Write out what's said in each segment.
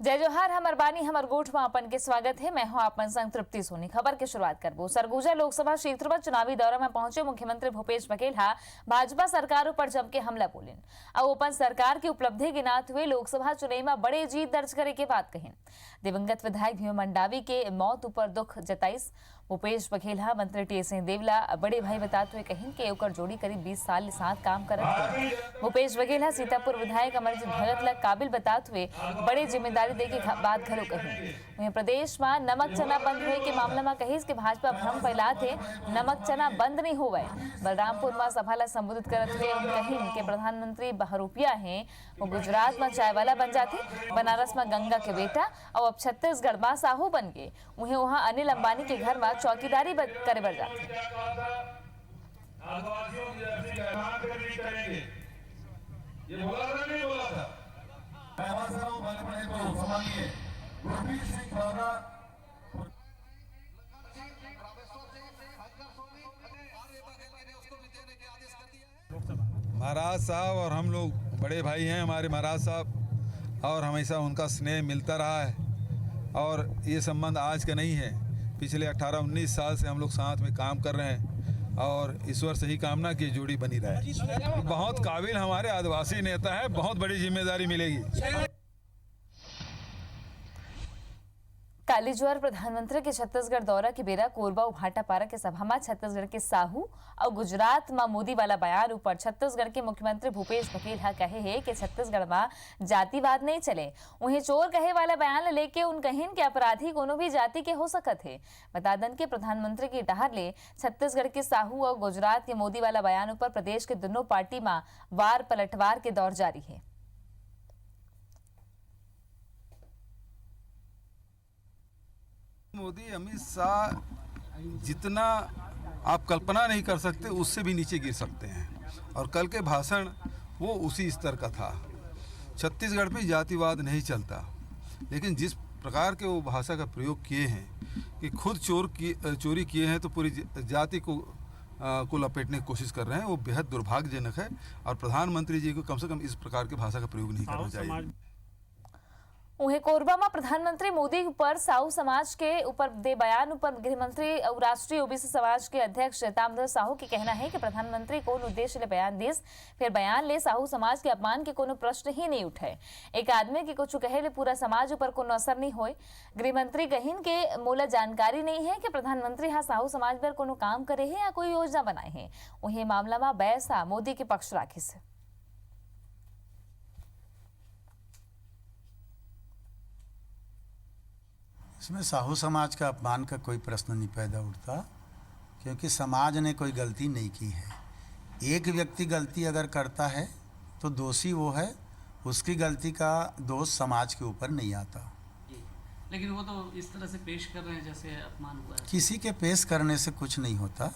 जय जोहार, हमर बानी हमर गोठ में अपन के स्वागत है। मैं हूं अपन संग तृप्ति सोनी। खबर की शुरुआत करबो। सरगुजा लोकसभा क्षेत्र में चुनावी दौरा में पहुंचे मुख्यमंत्री भूपेश बघेल भाजपा सरकार पर जम के हमला बोलिन और अपन सरकार की उपलब्धि गिनाते हुए लोकसभा चुनाव में बड़े जीत दर्ज करे के बात कही। दिवंगत विधायक भीम मंडावी के मौत पर दुख जताइस भूपेश बघेल मंत्री टी सिंह देवला बड़े भाई बताते हुए कहीं कि ओकर जोड़ी करीब 20 साल साथ काम करत। भूपेश बघेल सीतापुर विधायक अमरजीत भगत ला काबिल बताते हुए बड़े जिम्मेदारी दे के बात घरों कही। वहीं प्रदेश में नमक चना बंद होए के मामला में कही कि भाजपा भ्रम फैला थे नमक चना बंद नहीं होवे। बलरामपुर में सभा ला संबोधित करते हुए कही कि प्रधानमंत्री बहरूपिया है वो गुजरात में चाय वाला बन जाते, बनारस में गंगा के बेटा और अब छत्तीसगढ़ में साहू बन गए। वहीं वहां अनिल अंबानी के घर में चौकीदारी करे बर जाते। महाराज साहब और हम लोग बड़े भाई हैं हमारे महाराज साहब, और हमेशा उनका स्नेह मिलता रहा है। और ये संबंध आज का नहीं है, पिछले 18-19 साल से हम लोग साथ में काम कर रहे हैं और ईश्वर से ही कामना की जोड़ी बनी रहे। बहुत काबिल हमारे आदिवासी नेता है, बहुत बड़ी जिम्मेदारी मिलेगी। कालीज्वार प्रधानमंत्री के छत्तीसगढ़ दौरा के बेरा कोरबा भाटापारा के सभा में छत्तीसगढ़ के साहू और गुजरात में मोदी वाला बयान ऊपर छत्तीसगढ़ के मुख्यमंत्री भूपेश बघेल कहे है कि छत्तीसगढ़ में जातिवाद नहीं चले। उन्हें चोर कहे वाला बयान लेके उन कहीन के अपराधी कोनो भी जाति के हो सकत है। बता दन के प्रधानमंत्री की डहार ले छत्तीसगढ़ के साहू और गुजरात के मोदी वाला बयान ऊपर प्रदेश के दोनों पार्टी में वार पलटवार के दौर जारी है। मोदी अमित शाह जितना आप कल्पना नहीं कर सकते उससे भी नीचे गिर सकते हैं, और कल के भाषण वो उसी स्तर का था। छत्तीसगढ़ में जातिवाद नहीं चलता, लेकिन जिस प्रकार के वो भाषा का प्रयोग किए हैं कि खुद चोरी किए हैं तो पूरी जाति को लपेटने की कोशिश कर रहे हैं, वो बेहद दुर्भाग्यजनक है। और प्रधानमंत्री जी को कम से कम इस प्रकार के भाषा का प्रयोग नहीं करना चाहिए। उन्हें कोरबा में प्रधानमंत्री मोदी पर साहू समाज के ऊपर दे बयान ऊपर गृह मंत्री और राष्ट्रीय ओबीसी समाज के अध्यक्ष तामध्वज साहू के कहना है कि प्रधानमंत्री कौन उद्देश्य ले बयान दिस फिर बयान ले साहू समाज के अपमान के कोनो प्रश्न ही नहीं उठे। एक आदमी के कुछ कहे ले पूरा समाज ऊपर कोनो असर नहीं होए। गृह मंत्री कहिन के मोला जानकारी नहीं है कि प्रधानमंत्री हाँ साहू समाज पर कोनो काम करे है या कोई योजना बनाए है। वही मामला में बैसा मोदी के पक्ष राखिस। इसमें साहू समाज का अपमान का कोई प्रश्न नहीं पैदा उठता, क्योंकि समाज ने कोई गलती नहीं की है। एक व्यक्ति गलती अगर करता है तो दोषी वो है, उसकी गलती का दोष समाज के ऊपर नहीं आता। लेकिन वो तो इस तरह से पेश कर रहे हैं जैसे अपमान हुआ है। किसी के पेश करने से कुछ नहीं होता।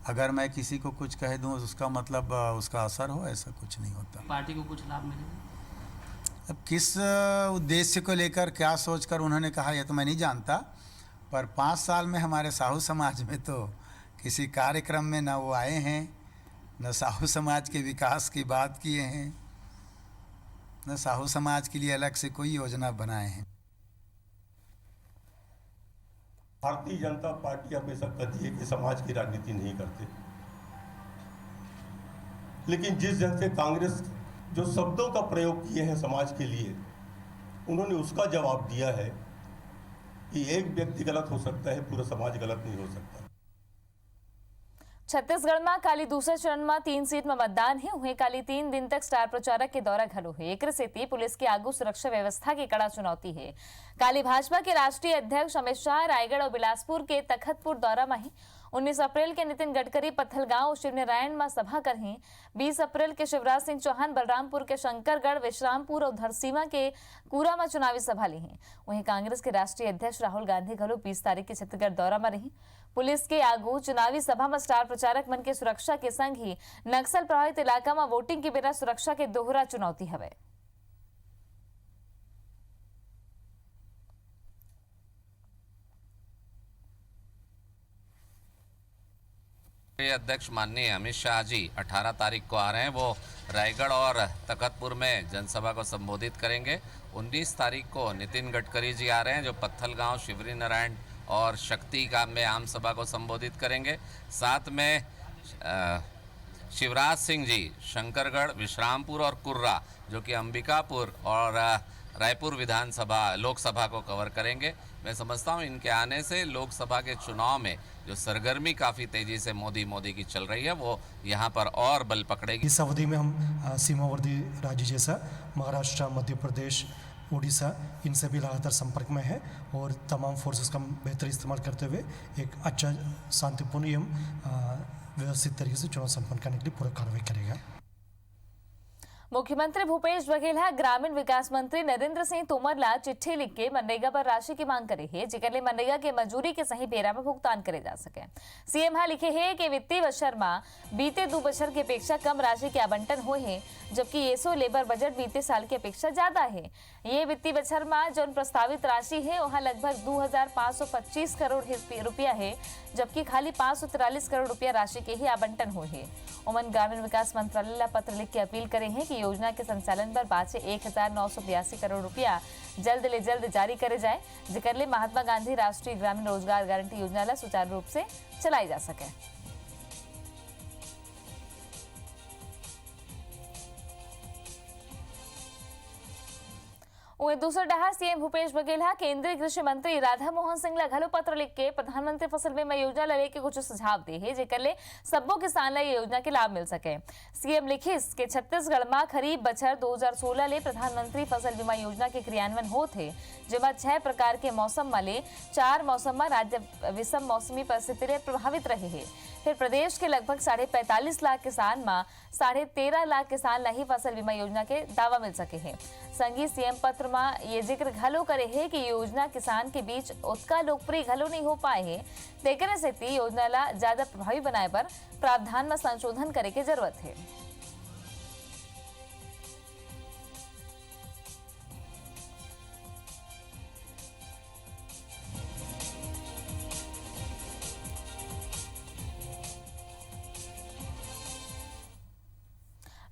अगर मैं किसी को कुछ कह दूं उसका मतलब उसका असर हो, ऐसा कुछ नहीं होता। पार्टी को कुछ लाभ मिलेगा? अब किस उद्देश्य को लेकर क्या सोचकर उन्होंने कहा यह तो मैं नहीं जानता, पर 5 साल में हमारे साहू समाज में तो किसी कार्यक्रम में न वो आए हैं, न साहू समाज के विकास की बात किए हैं, न साहू समाज के लिए अलग से कोई योजना बनाए हैं। भारतीय जनता पार्टी हमेशा कहती है कि समाज की राजनीति नहीं करते, लेकिन जिस ढंग से कांग्रेस जो शब्दों का प्रयोग किए हैं समाज के लिए, उन्होंने उसका जवाब दिया है कि एक व्यक्ति गलत हो सकता है, पूरा समाज गलत नहीं हो सकता। छत्तीसगढ़ में काली दूसरे चरण में 3 सीट में मतदान है। वहीं काली 3 दिन तक स्टार प्रचारक के दौरा घलो है। एक सेती पुलिस की आगू सुरक्षा व्यवस्था की कड़ा चुनौती है। काली भाजपा के राष्ट्रीय अध्यक्ष अमित शाह रायगढ़ और बिलासपुर के तखतपुर दौरा में ही 19 अप्रैल के नितिन गडकरी पत्थलगांव और शिवनारायण में सभा करही। 20 अप्रैल के शिवराज सिंह चौहान बलरामपुर के शंकरगढ़, विश्रामपुर और धरसीमा के कूरा में चुनावी सभा ली। वहीं कांग्रेस के राष्ट्रीय अध्यक्ष राहुल गांधी घलो 20 तारीख के छत्तीसगढ़ दौरा में रही। पुलिस के आगू चुनावी सभा में स्टार प्रचारक मन के सुरक्षा के संग ही नक्सल प्रभावित इलाका में वोटिंग के बिना सुरक्षा के दोहरा चुनौती हवे। अध्यक्ष माननीय अमित शाह जी 18 तारीख को आ रहे हैं। वो रायगढ़ और तखतपुर में जनसभा को संबोधित करेंगे। 19 तारीख को नितिन गडकरी जी आ रहे हैं, जो पत्थलगांव, शिवरी नारायण और शक्ति गांव में आम सभा को संबोधित करेंगे। साथ में शिवराज सिंह जी शंकरगढ़, विश्रामपुर और कुर्रा, जो कि अंबिकापुर और रायपुर विधानसभा लोकसभा को कवर करेंगे। मैं समझता हूं इनके आने से लोकसभा के चुनाव में जो सरगर्मी काफ़ी तेज़ी से मोदी की चल रही है, वो यहाँ पर और बल पकड़ेगी। इस अवधि में हम सीमावर्ती राज्य जैसा महाराष्ट्र, मध्य प्रदेश, उड़ीसा, इनसे भी लगातार संपर्क में है और तमाम फोर्सेस का बेहतर इस्तेमाल करते हुए एक अच्छा शांतिपूर्ण एवं व्यवस्थित तरीके से चुनाव संपन्न करने के लिए पूरा कार्रवाई करेगा। मुख्यमंत्री भूपेश बघेल ग्रामीण विकास मंत्री नरेंद्र सिंह तोमर ला चिट्ठी लिख के मनरेगा पर राशि की मांग करे है, जेकर ले मनरेगा के मजूरी के सही बेरा में भुगतान करे जा सके। सीएम लिखे है कि वित्तीय वर्ष में बीते 2 वर्ष की अपेक्षा कम राशि के आवंटन हुए हैं, जबकि ये लेबर बजट बीते साल की अपेक्षा ज्यादा है। ये वित्तीय वर्ष में जो प्रस्तावित राशि है वहाँ लगभग 2525 करोड़ रुपया है, जबकि खाली 543 करोड़ रुपया राशि के ही आवंटन हुए हैं। उमन ग्रामीण विकास मंत्रालय पत्र लिख के अपील करे हैं कि योजना के संचालन पर बाचे 1982 करोड़ रुपया जल्द ले जल्द जारी करे जाए, जिकर ले महात्मा गांधी राष्ट्रीय ग्रामीण रोजगार गारंटी योजना ला सुचारू रूप से चलाई जा सके। वहीं दूसरे डहार सीएम भूपेश बघेल केंद्रीय कृषि मंत्री राधा मोहन सिंह घलो पत्र लिख के प्रधानमंत्री फसल बीमा योजना लेके कुछ सुझाव दे है, जेकर ले सब्बो किसान ला योजना के लाभ मिल सके। सीएम लिखिस के छत्तीसगढ़ में खरीफ बछर 2016 ले प्रधानमंत्री फसल बीमा योजना के क्रियान्वयन होते, जेमा 6 प्रकार के मौसम वाले 4 मौसम में राज्य विषम मौसमी परिस्थिति ले प्रभावित रहे है। फिर प्रदेश के लगभग 45.5 लाख किसान में 13.5 लाख किसान ला ही फसल बीमा योजना के दावा मिल सके है। संगी सीएम पत्र में ये जिक्र घलो करे है कि योजना किसान के बीच उतना लोकप्रिय घलो नहीं हो पाए है, तेकरे सेती योजना ला ज्यादा प्रभावी बनाए पर प्रावधान में संशोधन करे के जरूरत है।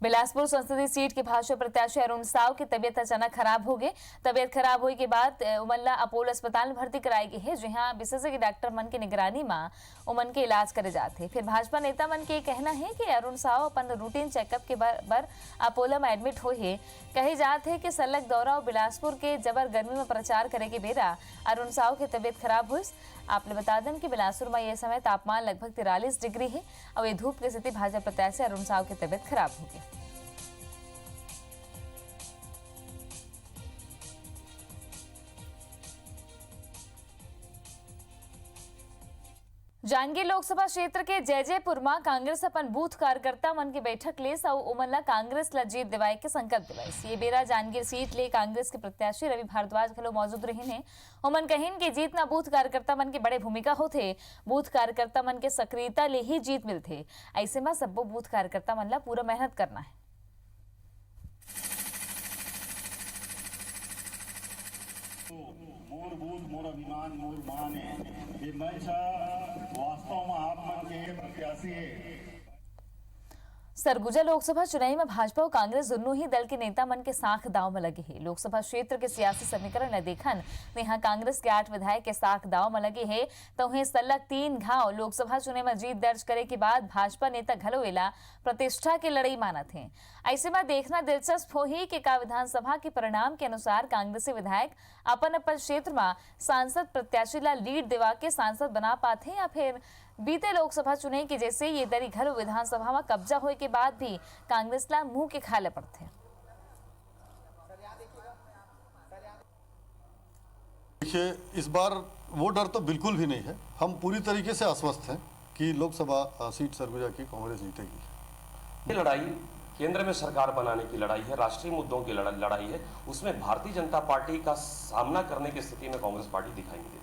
बिलासपुर संसदीय सीट के भाजपा प्रत्याशी अरुण साव की तबीयत अचानक खराब हो गई। तबीयत खराब होने के बाद उमनला अपोलो अस्पताल में भर्ती कराई गई है, जहां विशेषज्ञ डॉक्टर मन की निगरानी में उमन के इलाज करे जाते। फिर भाजपा नेता मन के कहना है कि अरुण साव अपन रूटीन चेकअप के बर अपोलो में एडमिट हुए है। कही जाते है कि सलग दौरा और बिलासपुर के जबर गर्मी में प्रचार करे के बेरा अरुण साव की तबीयत खराब हुई। आपने बता दें कि बिलासपुर में यह समय तापमान लगभग 43 डिग्री है और ये धूप की स्थिति भाजपा प्रत्याशी अरुण साव की तबीयत खराब हो गई। जांजगीर लोकसभा क्षेत्र के जयजयपुर में कांग्रेस अपन बूथ कार्यकर्ता मन की बैठक ले सौ उमन कांग्रेस ला जीत दिवाए के संकल्प दिवाइस। ये बेरा जांजगीर सीट ले कांग्रेस के प्रत्याशी रवि भारद्वाज घलो मौजूद रहे हैं। उमन कहिन कि जीत ना बूथ कार्यकर्ता मन के बड़े भूमिका होते, बूथ कार्यकर्ता मन के सक्रियता ले ही जीत मिलते। ऐसे में सब्बो बूथ कार्यकर्ता मन ला पूरा मेहनत करना है। मोर बूथ मोर अभिमान मोर मान है। ये मंच वास्तव में आप मन के प्रत्याशी है। सरगुजा लोकसभा चुनाव में भाजपा और कांग्रेस दोनों ही दल के नेता मन के साख दाव में लगे हैं। लोकसभा क्षेत्र के सियासी समीकरण न देखन यहाँ कांग्रेस के 8 विधायक के साख दाव में लगे हैं, तो उन्हें सलग 3 घाव लोकसभा चुनाव में जीत दर्ज करे के बाद भाजपा नेता घलोवेला प्रतिष्ठा की लड़ाई मानत हैं। ऐसे में देखना दिलचस्प हो ही कि का विधानसभा के परिणाम के अनुसार कांग्रेसी विधायक अपन अपन क्षेत्र में सांसद प्रत्याशी ला लीड दिवा के सांसद बना पाते, या फिर बीते लोकसभा चुनाव के जैसे ये दरी घलो विधानसभा में कब्जा होने के बाद भी कांग्रेस ला मुंह के खाले पड़ते। देखिए, इस बार वो डर तो बिल्कुल भी नहीं है। हम पूरी तरीके से आश्वस्त हैं कि लोकसभा सीट सरगुजा की कांग्रेस जीतेगी। ये लड़ाई केंद्र में सरकार बनाने की लड़ाई है, राष्ट्रीय मुद्दों की लड़ाई है। उसमें भारतीय जनता पार्टी का सामना करने की स्थिति में कांग्रेस पार्टी दिखाई नहीं देती।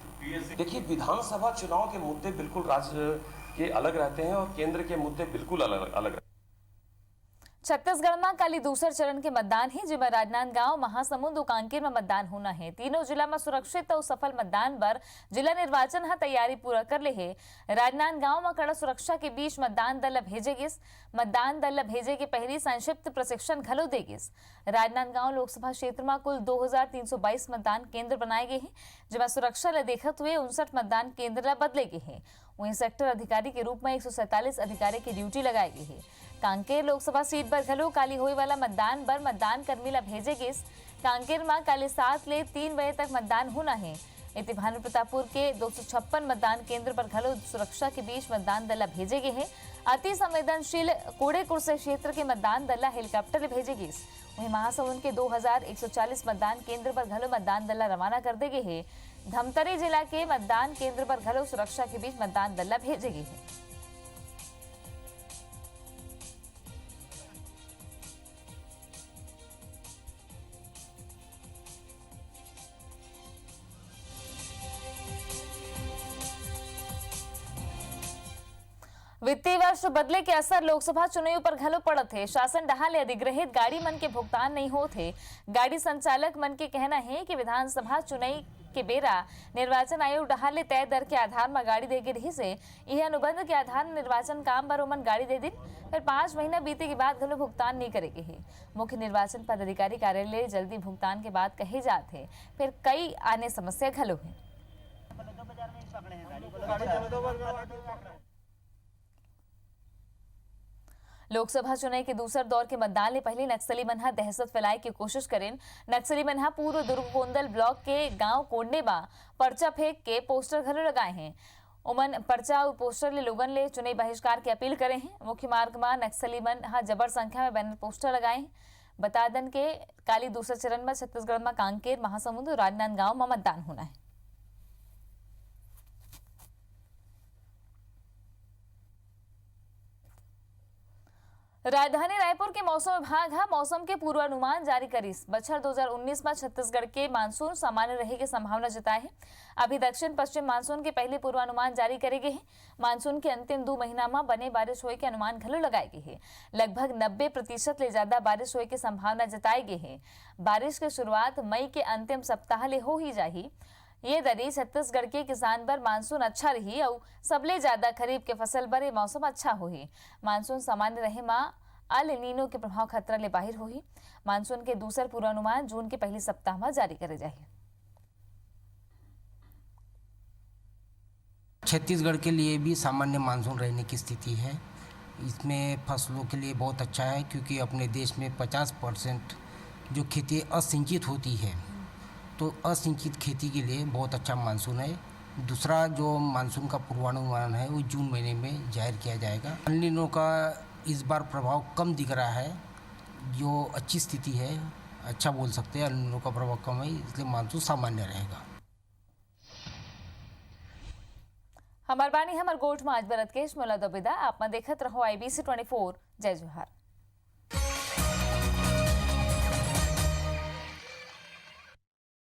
देखिए, विधानसभा चुनाव के मुद्दे बिल्कुल राज्य के अलग रहते हैं और केंद्र के मुद्दे बिल्कुल अलग रहते हैं। छत्तीसगढ़ में काली दूसर चरण के मतदान है, जिसमें राजनांदगांव, महासमुंद और कांकेर में मतदान होना है। तीनों जिला में सुरक्षित और सफल मतदान पर जिला निर्वाचन हा तैयारी पूरा कर ले है। राजनांदगांव में कड़ा सुरक्षा के बीच मतदान दल भेजे गिस। मतदान दल भेजे के पहली संक्षिप्त प्रशिक्षण घलो दे गिस। राजनांदगांव लोकसभा क्षेत्र में कुल 2322 मतदान केंद्र बनाए गए हैं, जिसमें सुरक्षा ले देखते हुए 59 मतदान केंद्र बदले गए हैं। वहीं सेक्टर अधिकारी के रूप में 147 अधिकारी की ड्यूटी लगाई गई है। कांकेर लोकसभा सीट पर घलो काली होई वाला मतदान पर मतदान कर्मी ला भेजे गिस। कांकेर में काली 7 ले 3 बजे तक मतदान होना है। इति भानु प्रतापपुर के 256 मतदान केंद्र पर घलो सुरक्षा के बीच मतदान दल भेजे गए हैं। अति संवेदनशील कोड़ेकुर से क्षेत्र के मतदान दल हेलीकॉप्टर भेजे गए। वहीं महासमुंद के 2140 मतदान केंद्र पर घलो मतदान दल रवाना कर दे गए हैं। धमतरी जिला के मतदान केंद्र पर घलो सुरक्षा के बीच मतदान दल भेजे गए हैं। वित्तीय वर्ष बदले के असर लोकसभा चुनाव पर घलो पड़त है। शासन डहाले अधिग्रहित गाड़ी मन के भुगतान नहीं होते। गाड़ी संचालक मन के कहना है कि विधानसभा चुनाव के बेरा निर्वाचन आयोग डहाले तय दर के आधार में गाड़ी देके रही से यह अनुबंध के आधार में निर्वाचन काम पर ओमन गाड़ी दे दिन, फिर 5 महीना बीते के बाद घलो भुगतान नहीं करेगे है। मुख्य निर्वाचन पदाधिकारी कार्यालय जल्दी भुगतान के बाद कहे जाते हैं, फिर कई आने समस्या घलो है। लोकसभा चुनाव के दूसरे दौर के मतदान ले पहले नक्सली मनहा दहशत फैलाए की कोशिश करें। नक्सली मनहा पूर्व दुर्ग कोंदल ब्लॉक के गांव कोंडेबा पर्चा फेंक के पोस्टर घलो लगाए हैं। उमन पर्चा और पोस्टर ले लोगन ले चुनाव बहिष्कार की अपील करे हैं। मुख्य मार्ग में नक्सली मनहा जबर संख्या में बैनर पोस्टर लगाए हैं। बता दें के काली दूसरे चरण में छत्तीसगढ़ में कांकेर, महासमुंद और राजनांदगांव में मतदान होना है। राजधानी रायपुर के मौसम विभाग मौसम के पूर्वानुमान जारी करीस। बछर 2019 में छत्तीसगढ़ के मानसून सामान्य रहे की संभावना जताए है। अभी दक्षिण पश्चिम मानसून के पहले पूर्वानुमान जारी करे गए हैं। मानसून के अंतिम 2 महीना में बने बारिश होए के अनुमान घलो लगाए गए हैं। लगभग 90% ले ज्यादा बारिश होए की संभावना जताई गई है। बारिश की शुरुआत मई के अंतिम सप्ताह ले हो ही जाही। ये दरी छत्तीसगढ़ के किसान पर मानसून अच्छा रही और सबले ज्यादा खरीफ के फसल पर मौसम अच्छा होही। मानसून सामान्य रहे मां अल नीनो के प्रभाव खतरा ले बाहर होही। मानसून के दूसर पूर्वानुमान जून के पहले सप्ताह में जारी करे जाए। छत्तीसगढ़ के लिए भी सामान्य मानसून रहने की स्थिति है। इसमें फसलों के लिए बहुत अच्छा है, क्योंकि अपने देश में 50% जो खेती असिंचित होती है, तो असिंचित खेती के लिए बहुत अच्छा मानसून है। दूसरा जो मानसून का पूर्वानुमान है वो जून महीने में जाहिर किया जाएगा। अल नीनो का इस बार प्रभाव कम दिख रहा है, जो अच्छी स्थिति है, अच्छा बोल सकते हैं। अल नीनो का प्रभाव कम है, इसलिए मानसून सामान्य रहेगा। हमार बानी हमार गोठ में आज बरत केश मोला दोबिदा आप देखत रहो IBC 24। जय जोहार।